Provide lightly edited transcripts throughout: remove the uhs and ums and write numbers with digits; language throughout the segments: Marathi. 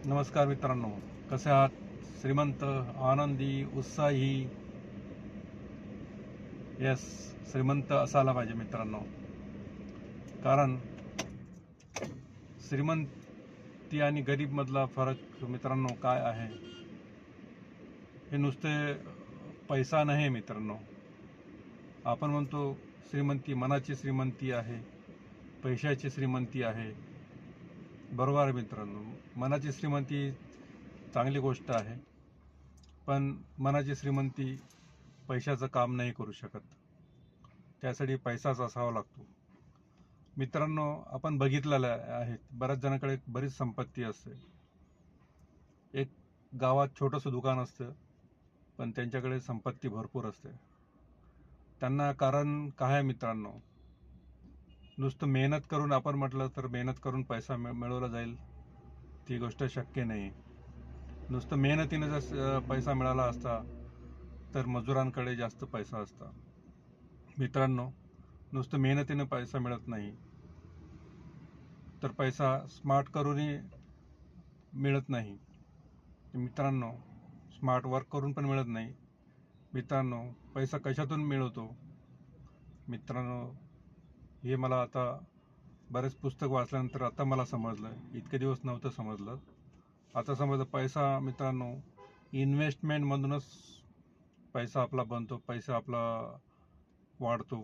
नमस्कार मित्रांनो, कसे आहात? श्रीमंत, आनंदी, उत्साही. येस, श्रीमंत असायला पाहिजे मित्रांनो. कारण श्रीमंती आणि गरीब मधला फरक मित्रांनो काय आहे? हे नुसते पैसा नाही मित्रांनो. आपण म्हणतो श्रीमंती मनाची श्रीमंती आहे, पैशाची श्रीमंती आहे. बरोबर आहे मित्रांनो. मनाची श्रीमंती चांगली गोष्ट आहे, पण मनाची श्रीमंती पैशाचं काम नाही करू शकत. त्यासाठी पैसाच असावा लागतो. मित्रांनो, आपण बघितलेलं आहे, बऱ्याच जणांकडे बरीच संपत्ती असते. एक गावात छोटंसं दुकान असतं, पण त्यांच्याकडे संपत्ती भरपूर असते. त्यांना कारण काय आहे मित्रांनो? नुसतं मेहनत करून, आपण म्हटलं तर मेहनत करून पैसा मिळवला जाईल, ती गोष्ट शक्य नाही. नुसतं मेहनतीने जर पैसा मिळाला असता तर मजुरांकडे जास्त पैसा असता. मित्रांनो, नुसतं मेहनतीने पैसा मिळत नाही, तर पैसा स्मार्ट करूनही मिळत नाही. मित्रांनो, स्मार्ट वर्क करून पण मिळत नाही. मित्रांनो, पैसा कशातून मिळवतो? मित्रांनो, हे मला आता बरेच पुस्तक वाचल्यानंतर आता मला समजलं. इतके दिवस नव्हतं समजलं. आता समजलं. पैसा मित्रांनो, इन्व्हेस्टमेंटमधूनच पैसा आपला बनतो, पैसा आपला वाढतो,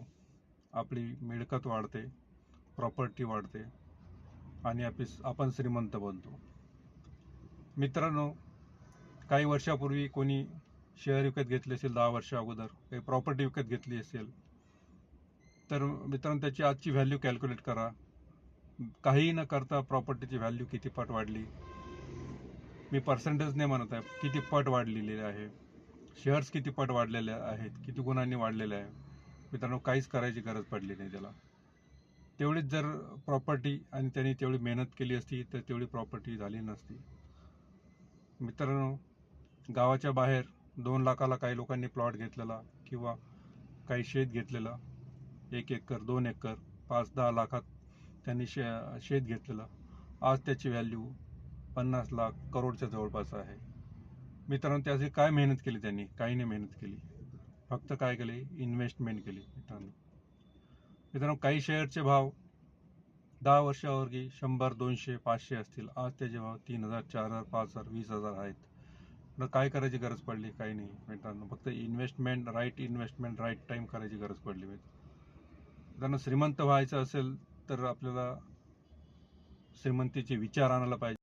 आपली मिळकत वाढते, प्रॉपर्टी वाढते आणि आपण श्रीमंत बनतो. मित्रांनो, काही वर्षापूर्वी कोणी शेअर विकत घेतले असेल, 10 वर्ष अगोदर काही प्रॉपर्टी विकत घेतली असेल, तर मित्रांनो त्याची आजची व्हॅल्यू कॅल्क्युलेट करा. काहीही न करता प्रॉपर्टीची व्हॅल्यू किती पट वाढली. मी पर्सेंटेज नाही म्हणत आहे, किती पट वाढलेली आहे. शेअर्स किती पट वाढलेले आहेत, किती गुणांनी वाढलेले आहे. मित्रांनो, काहीच करायची गरज पडली नाही त्याला. तेवढीच जर प्रॉपर्टी आणि त्यांनी तेवढी मेहनत केली असती तर तेवढी प्रॉपर्टी झाली नसती. मित्रांनो, गावाच्या बाहेर 2 लाखाला काही लोकांनी प्लॉट घेतलेला किंवा काही शेत घेतलेला, 1 एकर 2 एकर 5-10 लाखात त्यांनी शेत घेतलेलं. आज त्याची व्हॅल्यू 50 लाख करोडच्या जवळपास आहे. मित्रांनो, त्यासाठी काय मेहनत केली त्यांनी? काही नाही मेहनत केली. फक्त काय केले? इन्व्हेस्टमेंट केली. मित्रांनो, काही शेअरचे भाव 10 वर्षावरती 100, 200, 500 असतील. आज त्याचे भाव 3,000, 4,000, 5,000, 20,000 आहेत. तर काय करायची गरज पडली? काही नाही मित्रांनो. फक्त इन्व्हेस्टमेंट, राईट टाईम करायची गरज पडली. मित्रांनो, श्रीमंत व्हायचं असेल तर आपल्याला श्रीमंतीचे विचार आणायला पाहिजे.